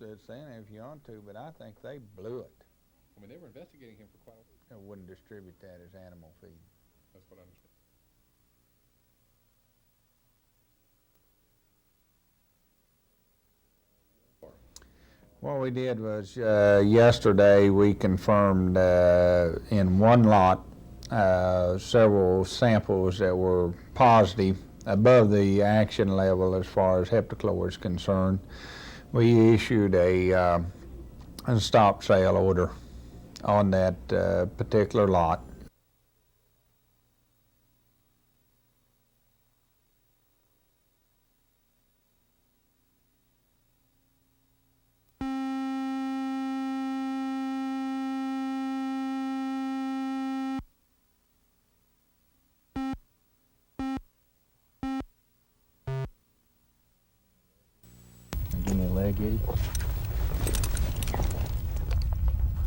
as saying if you want to, but I think they blew it. I mean, they were investigating him for quite a while. I wouldn't distribute that as animal feed. That's what I understand. What we did was yesterday we confirmed in one lot several samples that were positive above the action level as far as heptachlor is concerned. We issued a stop sale order on that particular lot. Give me a leg, Eddie.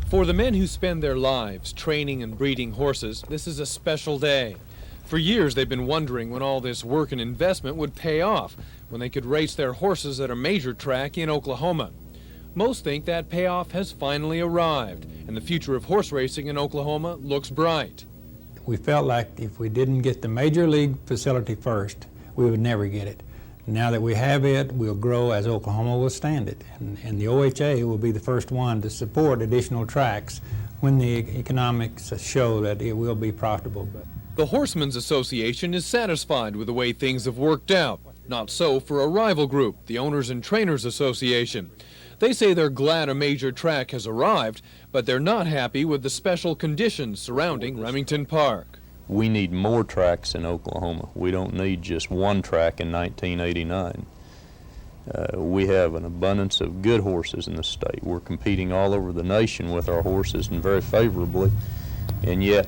For the men who spend their lives training and breeding horses, this is a special day. For years they've been wondering when all this work and investment would pay off, when they could race their horses at a major track in Oklahoma. Most think that payoff has finally arrived, and the future of horse racing in Oklahoma looks bright. We felt like if we didn't get the major league facility first, we would never get it. Now that we have it, we'll grow as Oklahoma will stand it. And the OHA will be the first one to support additional tracks when the economics show that it will be profitable. The Horsemen's Association is satisfied with the way things have worked out. Not so for a rival group, the Owners and Trainers Association. They say they're glad a major track has arrived, but they're not happy with the special conditions surrounding Remington Park. We need more tracks in Oklahoma. We don't need just one track in 1989. We have an abundance of good horses in the state. We're competing all over the nation with our horses and very favorably, and yet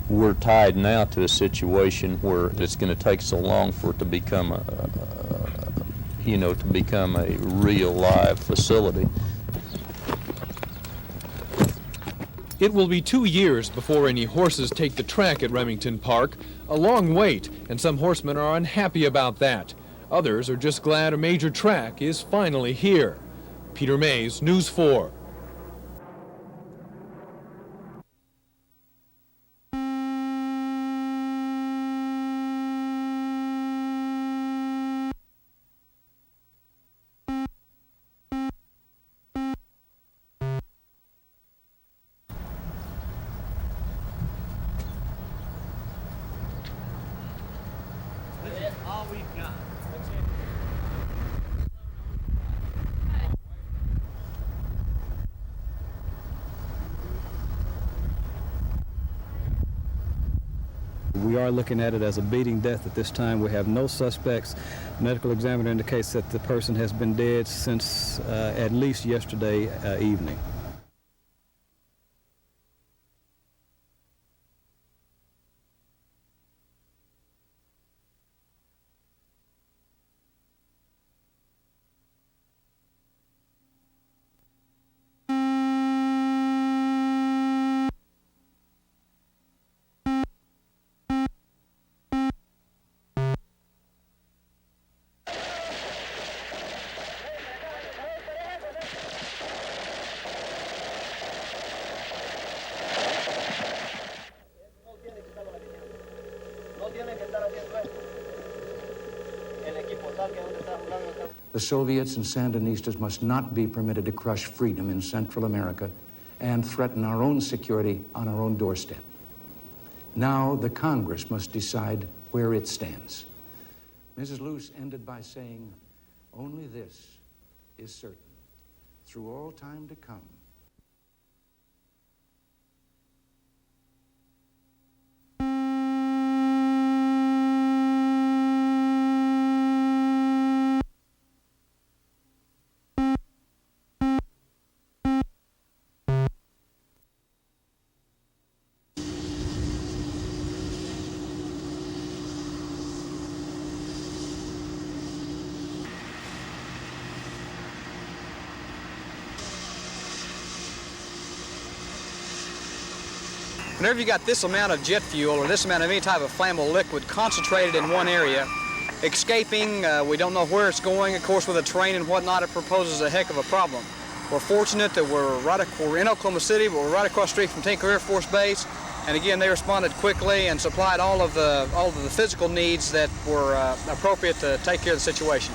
we're tied now to a situation where it's going to take so long for it to become a real live facility. It will be 2 years before any horses take the track at Remington Park, a long wait, and some horsemen are unhappy about that. Others are just glad a major track is finally here. Peter Mays, News 4. We are looking at it as a beating death at this time. We have no suspects. Medical examiner indicates that the person has been dead since at least yesterday evening. The Soviets and Sandinistas must not be permitted to crush freedom in Central America and threaten our own security on our own doorstep. Now the Congress must decide where it stands. Mrs. Luce ended by saying, "Only this is certain, through all time to come, Whenever you got this amount of jet fuel or this amount of any type of flammable liquid concentrated in one area, escaping. We don't know where it's going. Of course, with the terrain and whatnot, it proposes a heck of a problem. We're fortunate that we're in Oklahoma City, but we're right across the street from Tinker Air Force Base. And again, they responded quickly and supplied all of the physical needs that were appropriate to take care of the situation.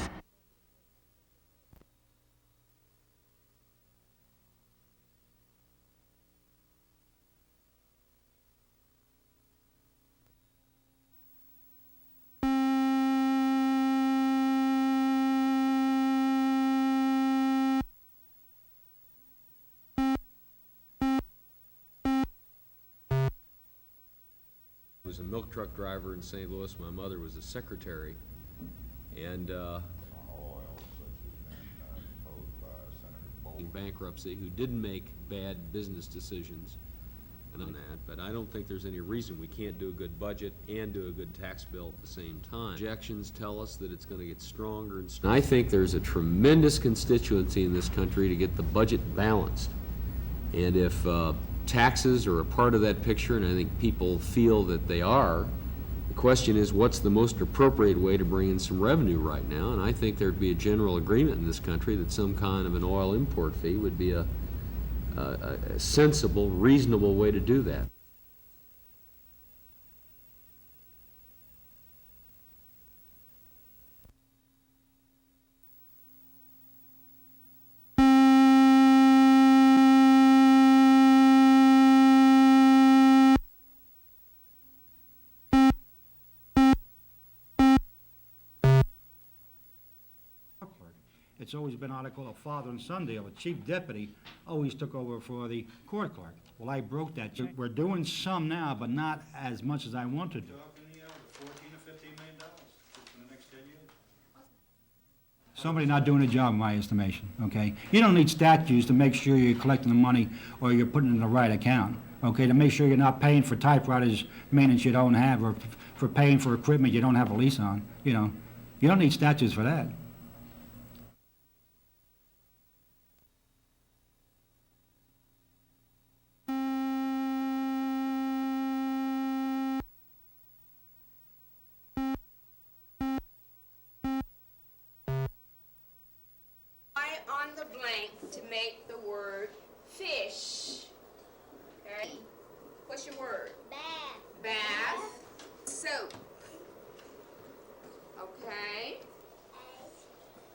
I was a milk truck driver in St. Louis. My mother was a secretary, and in bankruptcy, who didn't make bad business decisions and on that, but I don't think there's any reason we can't do a good budget and do a good tax bill at the same time. Projections tell us that it's going to get stronger and stronger. I think there's a tremendous constituency in this country to get the budget balanced, and if taxes are a part of that picture, and I think people feel that they are. The question is, what's the most appropriate way to bring in some revenue right now? And I think there'd be a general agreement in this country that some kind of an oil import fee would be a sensible, reasonable way to do that. It's always been what I call a father and son deal. A chief deputy always took over for the court clerk. Well, I broke that. We're doing some now, but not as much as I want to do. Talking $14 or $15 million for the next 10 years. Somebody not doing a job, in my estimation, okay? You don't need statutes to make sure you're collecting the money or you're putting it in the right account, okay? To make sure you're not paying for typewriters, maintenance you don't have, or for paying for equipment you don't have a lease on, you know. You don't need statutes for that. On the blank to make the word fish. Okay? What's your word? Bath. Bath. Soap. Okay.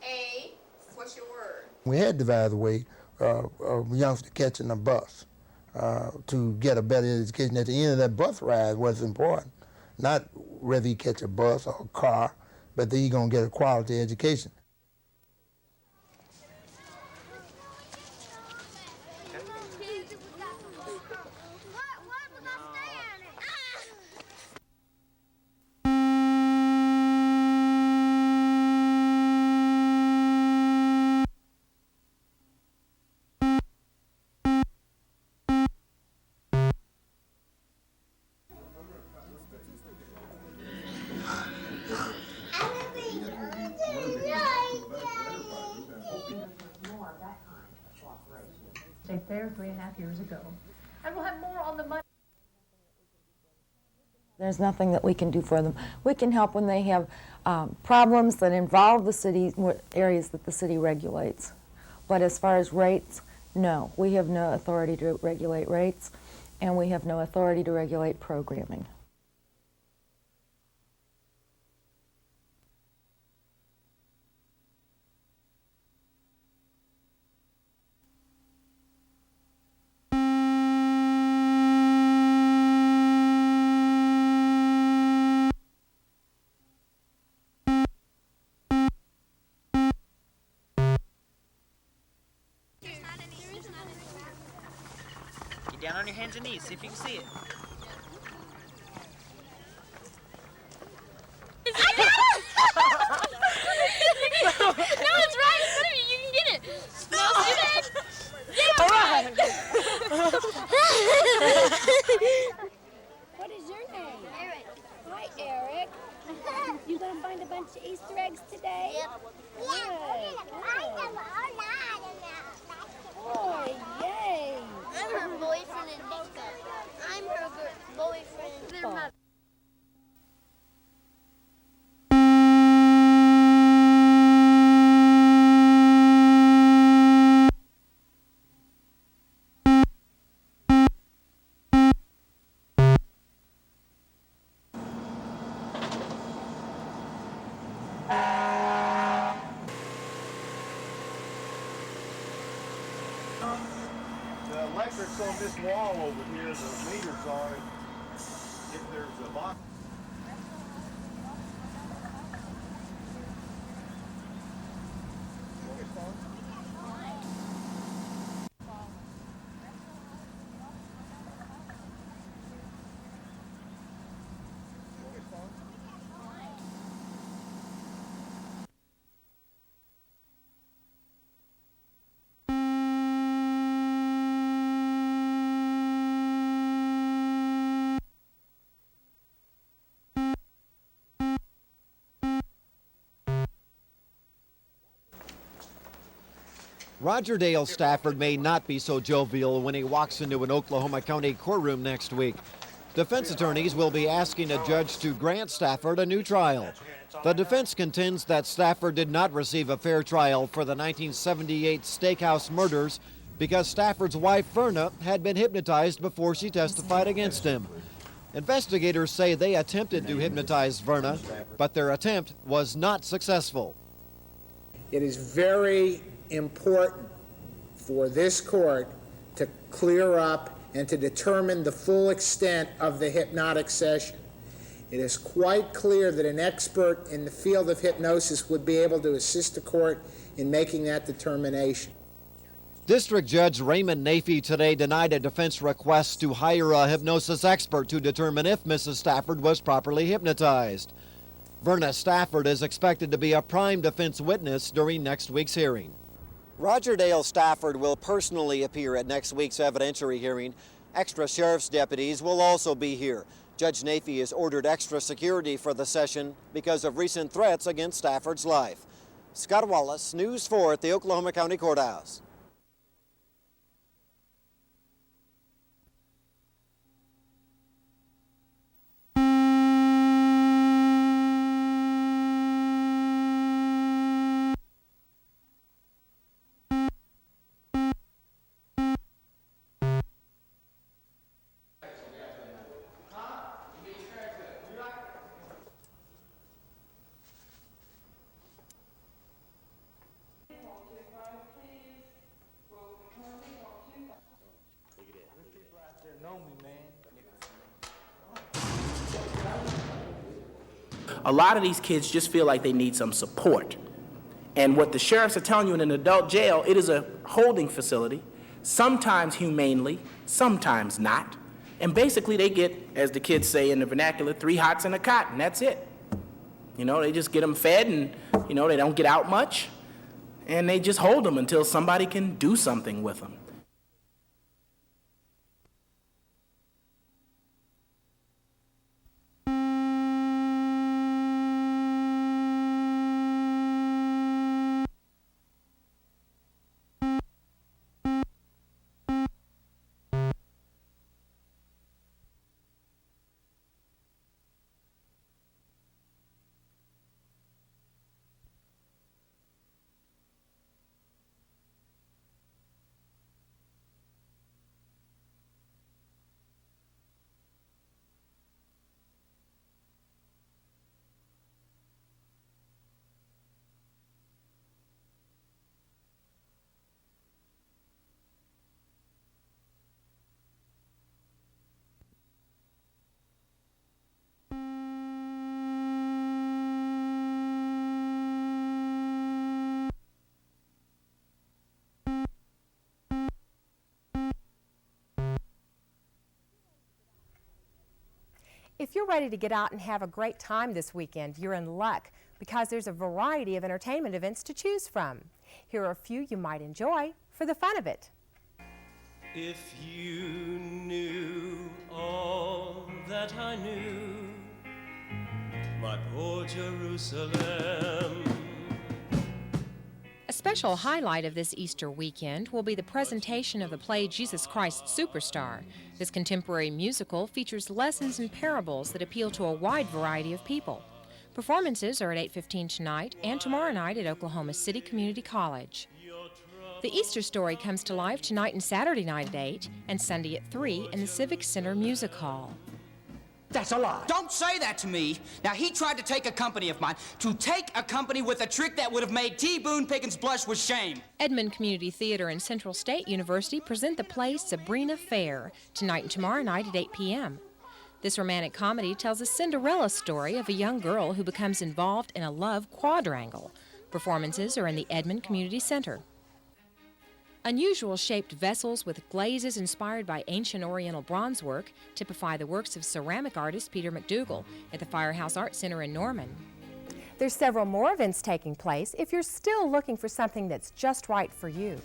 A. What's your word? We had devised a way of youngsters catching a bus to get a better education. At the end of that bus ride, what's important, not whether you catch a bus or a car, but that you're going to get a quality education. State Fair 3.5 years ago, and we'll have more on the money. There's nothing that we can do for them. We can help when they have problems that involve the city, areas that the city regulates. But as far as rates, no. We have no authority to regulate rates, and we have no authority to regulate programming. Down on your hands and knees, see if you can see it. No, it's right in front of you. You can get it. No, see that? Yeah. All right. What is your name? Eric. Hi, Eric. You gonna find a bunch of Easter eggs today? Yep. Good. Oh, yay. I'm her boyfriend and Nika. I'm her boyfriend. They're not. The electric's on this wall over here, the meters are. If there's a box. Roger Dale Stafford may not be so jovial when he walks into an Oklahoma County courtroom next week. Defense attorneys will be asking a judge to grant Stafford a new trial. The defense contends that Stafford did not receive a fair trial for the 1978 steakhouse murders because Stafford's wife, Verna, had been hypnotized before she testified against him. Investigators say they attempted to hypnotize Verna, but their attempt was not successful. It is very important for this court to clear up and to determine the full extent of the hypnotic session. It is quite clear that an expert in the field of hypnosis would be able to assist the court in making that determination. District Judge Raymond Nafee today denied a defense request to hire a hypnosis expert to determine if Mrs. Stafford was properly hypnotized. Verna Stafford is expected to be a prime defense witness during next week's hearing. Roger Dale Stafford will personally appear at next week's evidentiary hearing. Extra sheriff's deputies will also be here. Judge Nafee has ordered extra security for the session because of recent threats against Stafford's life. Scott Wallace, News 4 at the Oklahoma County Courthouse. A lot of these kids just feel like they need some support. And what the sheriffs are telling you in an adult jail, it is a holding facility, sometimes humanely, sometimes not. And basically they get, as the kids say in the vernacular, 3 hots and a cot, and that's it. You know, they just get them fed and, you know, they don't get out much. And they just hold them until somebody can do something with them. If you're ready to get out and have a great time this weekend, you're in luck because there's a variety of entertainment events to choose from. Here are a few you might enjoy for the fun of it. If you knew all that I knew, my poor Jerusalem. A special highlight of this Easter weekend will be the presentation of the play Jesus Christ Superstar. This contemporary musical features lessons and parables that appeal to a wide variety of people. Performances are at 8:15 tonight and tomorrow night at Oklahoma City Community College. The Easter story comes to life tonight and Saturday night at 8 and Sunday at 3 in the Civic Center Music Hall. That's a lie. Don't say that to me. Now, he tried to take a company of mine, to take a company with a trick that would have made T. Boone Pickens blush with shame. Edmond Community Theater and Central State University present the play Sabrina Fair, tonight and tomorrow night at 8 p.m. This romantic comedy tells a Cinderella story of a young girl who becomes involved in a love quadrangle. Performances are in the Edmond Community Center. Unusual shaped vessels with glazes inspired by ancient Oriental bronze work typify the works of ceramic artist Peter McDoogle at the Firehouse Art Center in Norman. There's several more events taking place if you're still looking for something that's just right for you.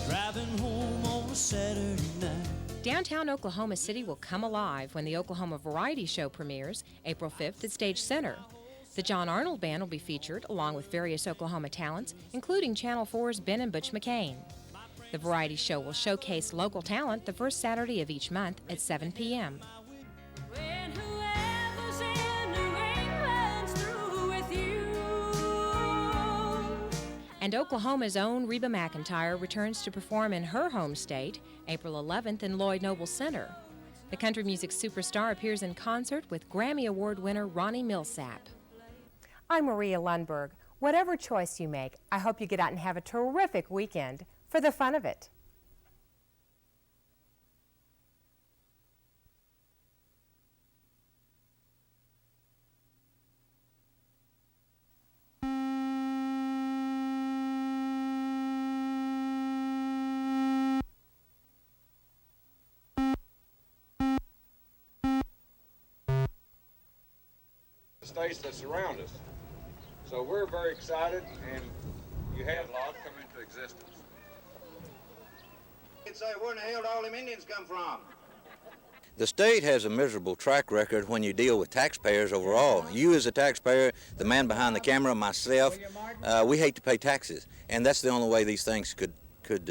Driving home on a Saturday night. Downtown Oklahoma City will come alive when the Oklahoma Variety Show premieres April 5th at Stage Center. The John Arnold Band will be featured, along with various Oklahoma talents, including Channel 4's Ben and Butch McCain. The variety show will showcase local talent the first Saturday of each month at 7 p.m. And Oklahoma's own Reba McIntyre returns to perform in her home state, April 11th in Lloyd Noble Center. The country music superstar appears in concert with Grammy Award winner Ronnie Milsap. I'm Maria Lundberg. Whatever choice you make, I hope you get out and have a terrific weekend for the fun of it. States that surround us. So we're very excited, and you had laws come into existence. You can say, where in the hell did all them Indians come from? The state has a miserable track record when you deal with taxpayers overall. You as a taxpayer, the man behind the camera, myself, we hate to pay taxes. And that's the only way these things could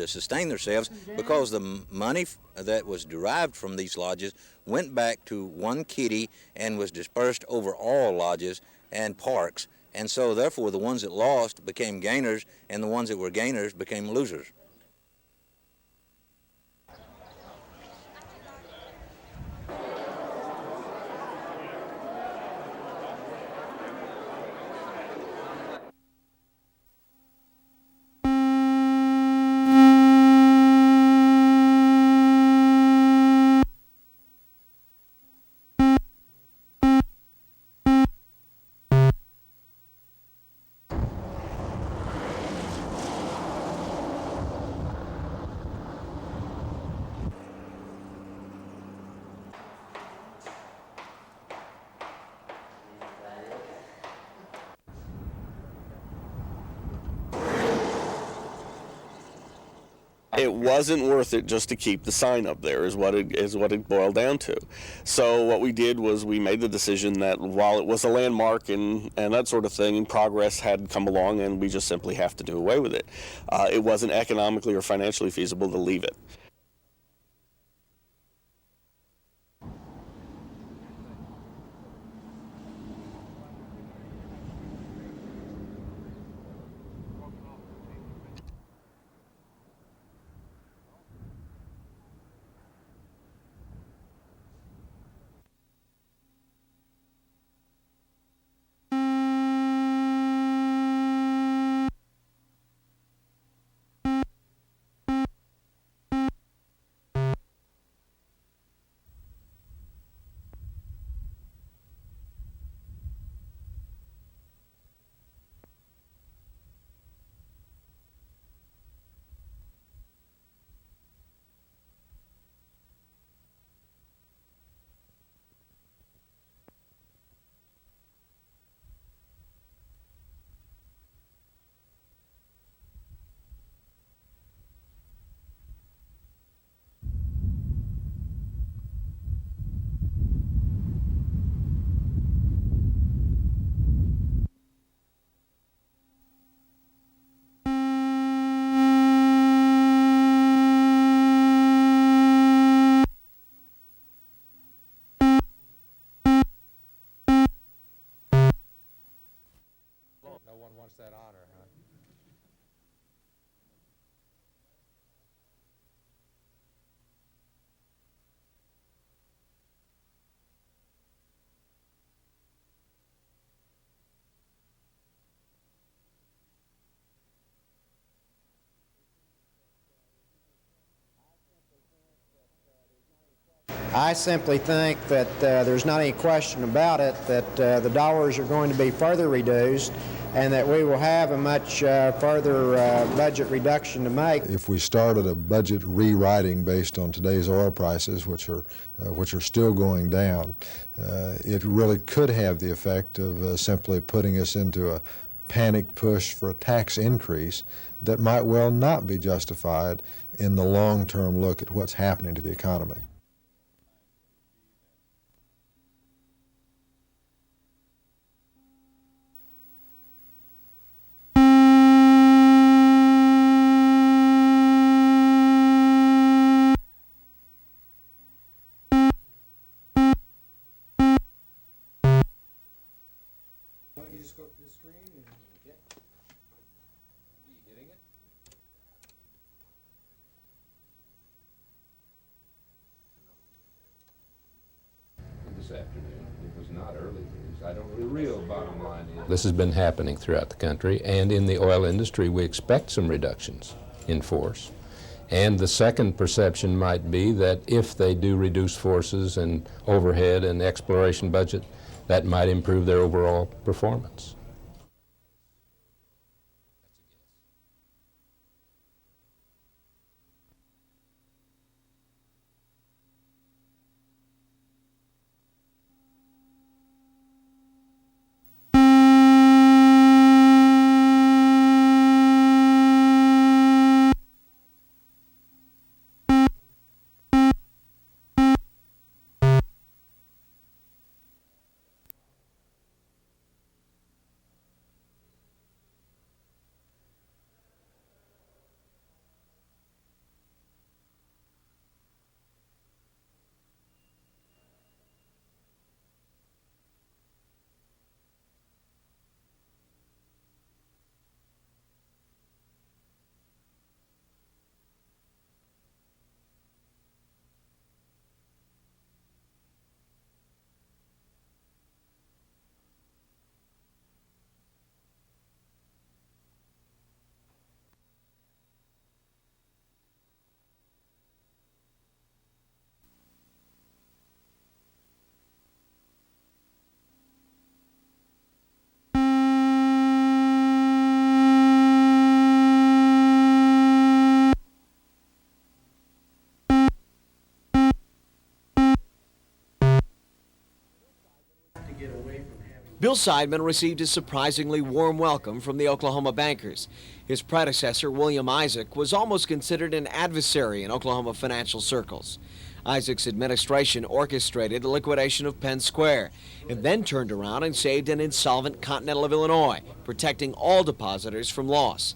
sustain themselves, because the money that was derived from these lodges went back to one kitty and was dispersed over all lodges and parks. And so therefore the ones that lost became gainers, and the ones that were gainers became losers. It wasn't worth it just to keep the sign up there, is what it boiled down to. So what we did was we made the decision that while it was a landmark and that sort of thing, progress had come along, and we just simply have to do away with it. It wasn't economically or financially feasible to leave it. I simply think that there's not any question about it that the dollars are going to be further reduced and that we will have a much further budget reduction to make. If we started a budget rewriting based on today's oil prices, which are still going down, it really could have the effect of simply putting us into a panic push for a tax increase that might well not be justified in the long-term look at what's happening to the economy. This has been happening throughout the country, and in the oil industry we expect some reductions in force. And the second perception might be that if they do reduce forces and overhead and exploration budget, that might improve their overall performance. Bill Seidman received a surprisingly warm welcome from the Oklahoma bankers. His predecessor, William Isaac, was almost considered an adversary in Oklahoma financial circles. Isaac's administration orchestrated the liquidation of Penn Square and then turned around and saved an insolvent Continental of Illinois, protecting all depositors from loss.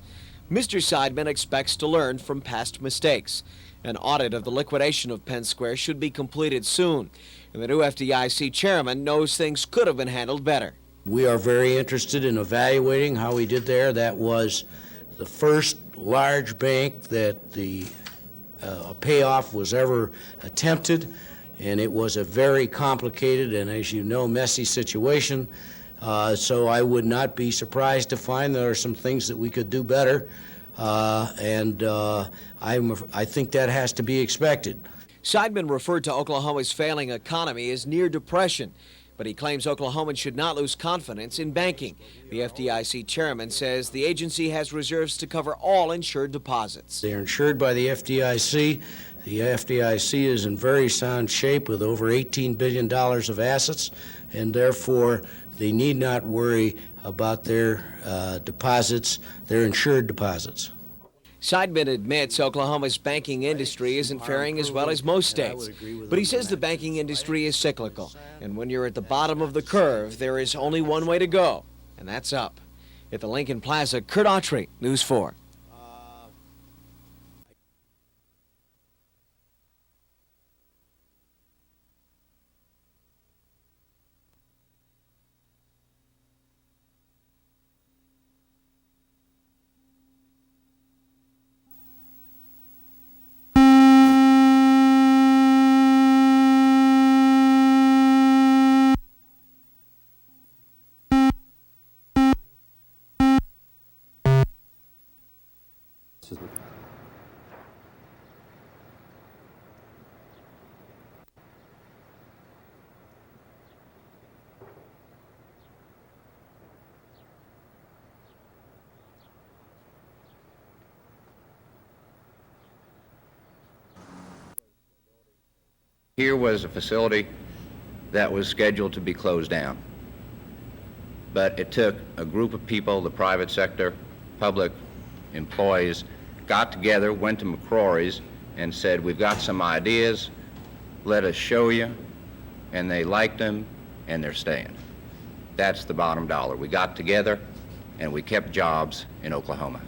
Mr. Seidman expects to learn from past mistakes. An audit of the liquidation of Penn Square should be completed soon, and the new F.D.I.C. chairman knows things could have been handled better. We are very interested in evaluating how we did there. That was the first large bank that the payoff was ever attempted, and it was a very complicated and, as you know, messy situation. So I would not be surprised to find there are some things that we could do better, and I think that has to be expected. Seidman referred to Oklahoma's failing economy as near depression, but he claims Oklahomans should not lose confidence in banking. The F.D.I.C. chairman says the agency has reserves to cover all insured deposits. They're insured by the F.D.I.C. The F.D.I.C. is in very sound shape with over $18 billion of assets, and therefore they need not worry about their deposits. They're insured deposits. Seidman admits Oklahoma's banking industry isn't faring as well as most states, but he says the banking industry is cyclical, and when you're at the bottom of the curve, there is only one way to go, and that's up. At the Lincoln Plaza, Kurt Autry, News 4. Here was a facility that was scheduled to be closed down. But it took a group of people, the private sector, public employees, got together, went to McCrory's and said, we've got some ideas, let us show you, and they liked them, and they're staying. That's the bottom dollar. We got together, and we kept jobs in Oklahoma.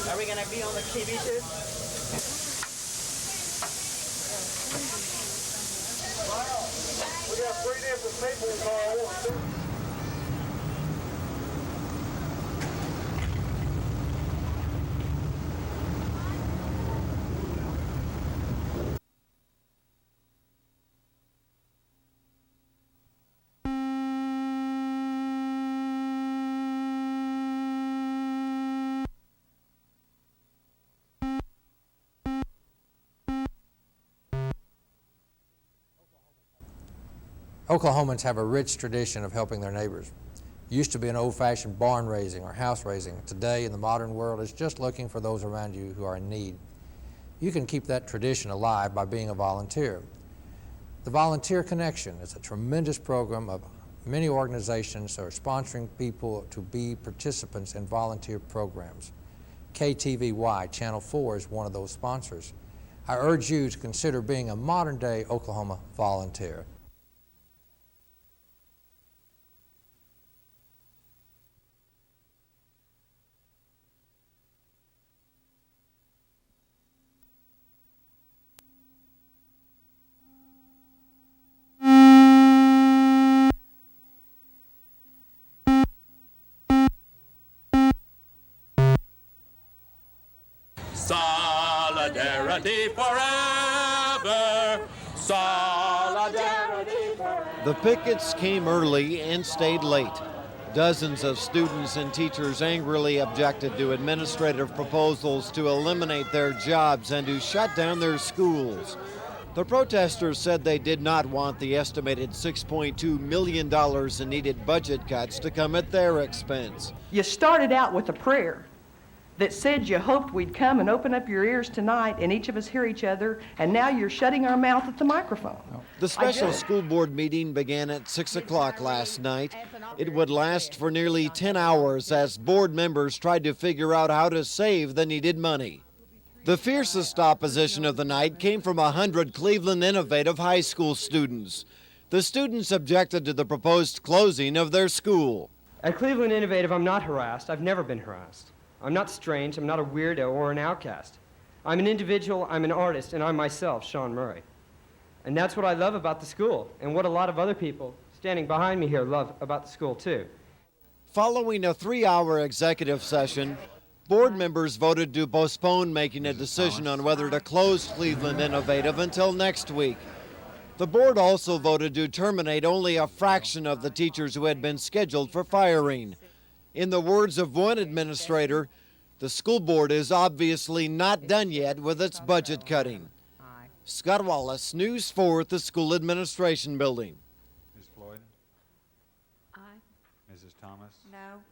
Are we gonna be on the TV too? We got 3 different people involved. Oklahomans have a rich tradition of helping their neighbors. It used to be an old-fashioned barn raising or house raising. Today, in the modern world, it's just looking for those around you who are in need. You can keep that tradition alive by being a volunteer. The Volunteer Connection is a tremendous program of many organizations that are sponsoring people to be participants in volunteer programs. KTVY Channel 4 is one of those sponsors. I urge you to consider being a modern-day Oklahoma volunteer. Solidarity forever! Solidarity forever! The pickets came early and stayed late. Dozens of students and teachers angrily objected to administrative proposals to eliminate their jobs and to shut down their schools. The protesters said they did not want the estimated $6.2 million in needed budget cuts to come at their expense. You started out with a prayer that said you hoped we'd come and open up your ears tonight and each of us hear each other, and now you're shutting our mouth at the microphone. The special school board meeting began at 6 o'clock last night. It would last for nearly 10 hours as board members tried to figure out how to save the needed money. The fiercest opposition of the night came from 100 Cleveland Innovative high school students. The students objected to the proposed closing of their school. At Cleveland Innovative, I'm not harassed. I've never been harassed. I'm not strange, I'm not a weirdo or an outcast. I'm an individual, I'm an artist, and I'm myself, Sean Murray. And that's what I love about the school, and what a lot of other people standing behind me here love about the school too. Following a 3-hour executive session, board members voted to postpone making a decision on whether to close Cleveland Innovative until next week. The board also voted to terminate only a fraction of the teachers who had been scheduled for firing. In the words of one administrator, the school board is obviously not done yet with its budget cutting. Scott Wallace, News 4 at the School Administration Building. Ms. Floyd? Aye. Mrs. Thomas? No.